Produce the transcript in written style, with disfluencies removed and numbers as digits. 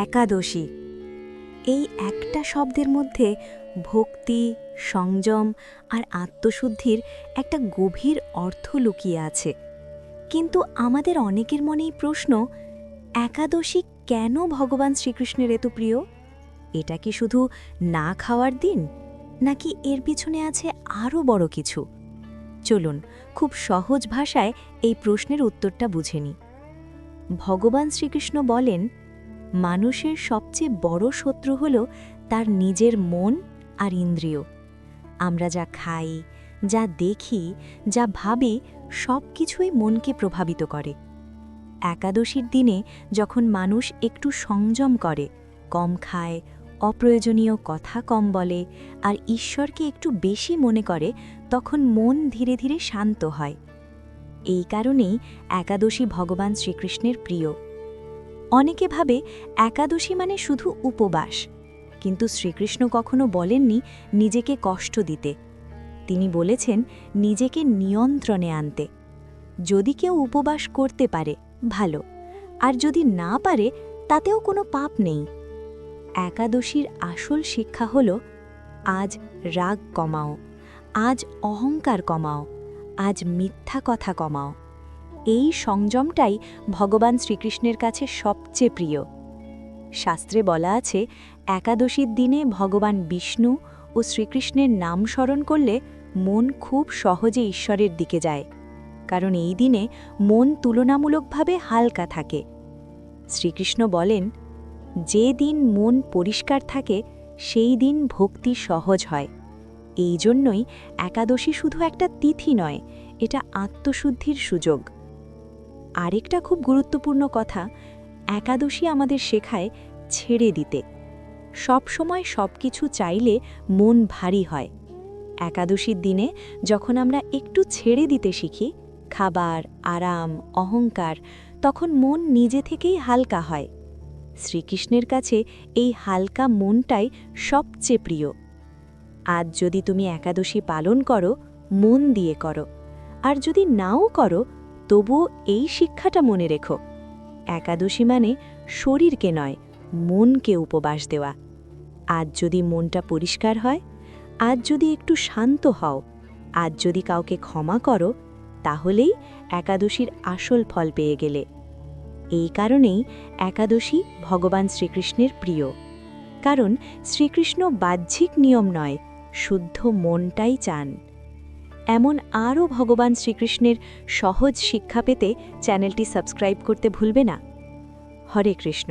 একাদশী। এই একটা শব্দের মধ্যে ভক্তি, সংযম আর আত্মশুদ্ধির একটা গভীর অর্থ লুকিয়ে আছে। কিন্তু আমাদের অনেকের মনেই প্রশ্ন, একাদশী কেন ভগবান শ্রীকৃষ্ণের এত প্রিয়? এটা কি শুধু না খাওয়ার দিন, নাকি এর পিছনে আছে আরও বড় কিছু? চলুন খুব সহজ ভাষায় এই প্রশ্নের উত্তরটা বুঝে নিই। ভগবান শ্রীকৃষ্ণ বলেন, মানুষের সবচেয়ে বড় শত্রু হল তার নিজের মন আর ইন্দ্রিয়। আমরা যা খাই, যা দেখি, যা ভাবি, সব কিছুই মনকে প্রভাবিত করে। একাদশীর দিনে যখন মানুষ একটু সংযম করে, কম খায়, অপ্রয়োজনীয় কথা কম বলে আর ঈশ্বরকে একটু বেশি মনে করে, তখন মন ধীরে ধীরে শান্ত হয়। এই কারণেই একাদশী ভগবান শ্রীকৃষ্ণের প্রিয়। অনেকে ভাবে একাদশী মানে শুধু উপবাস, কিন্তু শ্রীকৃষ্ণ কখনো বলেননি নিজেকে কষ্ট দিতে। তিনি বলেছেন নিজেকে নিয়ন্ত্রণে আনতে। যদি কেউ উপবাস করতে পারে, ভালো, আর যদি না পারে, তাতেও কোনো পাপ নেই। একাদশীর আসল শিক্ষা হল, আজ রাগ কমাও, আজ অহংকার কমাও, আজ মিথ্যা কথা কমাও। এই সংযমটাই ভগবান শ্রীকৃষ্ণের কাছে সবচেয়ে প্রিয়। শাস্ত্রে বলা আছে, একাদশীর দিনে ভগবান বিষ্ণু ও শ্রীকৃষ্ণের নাম স্মরণ করলে মন খুব সহজে ঈশ্বরের দিকে যায়, কারণ এই দিনে মন তুলনামূলকভাবে হালকা থাকে। শ্রীকৃষ্ণ বলেন, যে দিন মন পরিষ্কার থাকে সেই দিন ভক্তি সহজ হয়। এই জন্যই একাদশী শুধু একটা তিথি নয়, এটা আত্মশুদ্ধির সুযোগ। আরেকটা খুব গুরুত্বপূর্ণ কথা, একাদশী আমাদের শেখায় ছেড়ে দিতে। সব সময় সব কিছু চাইলে মন ভারী হয়। একাদশীর দিনে যখন আমরা একটু ছেড়ে দিতে শিখি, খাবার, আরাম, অহংকার, তখন মন নিজে থেকেই হালকা হয়। শ্রীকৃষ্ণের কাছে এই হালকা মনটাই সবচেয়ে প্রিয়। আজ যদি তুমি একাদশী পালন করো, মন দিয়ে করো, আর যদি নাও করো, তবুও এই শিক্ষাটা মনে রেখো, একাদশী মানে শরীরকে নয়, মনকে উপবাস দেওয়া। আজ যদি মনটা পরিষ্কার হয়, আজ যদি একটু শান্ত হও, আজ যদি কাউকে ক্ষমা করো, তাহলেই একাদশীর আসল ফল পেয়ে গেলে। এই কারণেই একাদশী ভগবান শ্রীকৃষ্ণের প্রিয়, কারণ শ্রীকৃষ্ণ বাহ্যিক নিয়ম নয়, শুদ্ধ মনটাই চান। এমন আরও ভগবান শ্রীকৃষ্ণের সহজ শিক্ষা পেতে চ্যানেলটি সাবস্ক্রাইব করতে ভুলবে না। হরে কৃষ্ণ।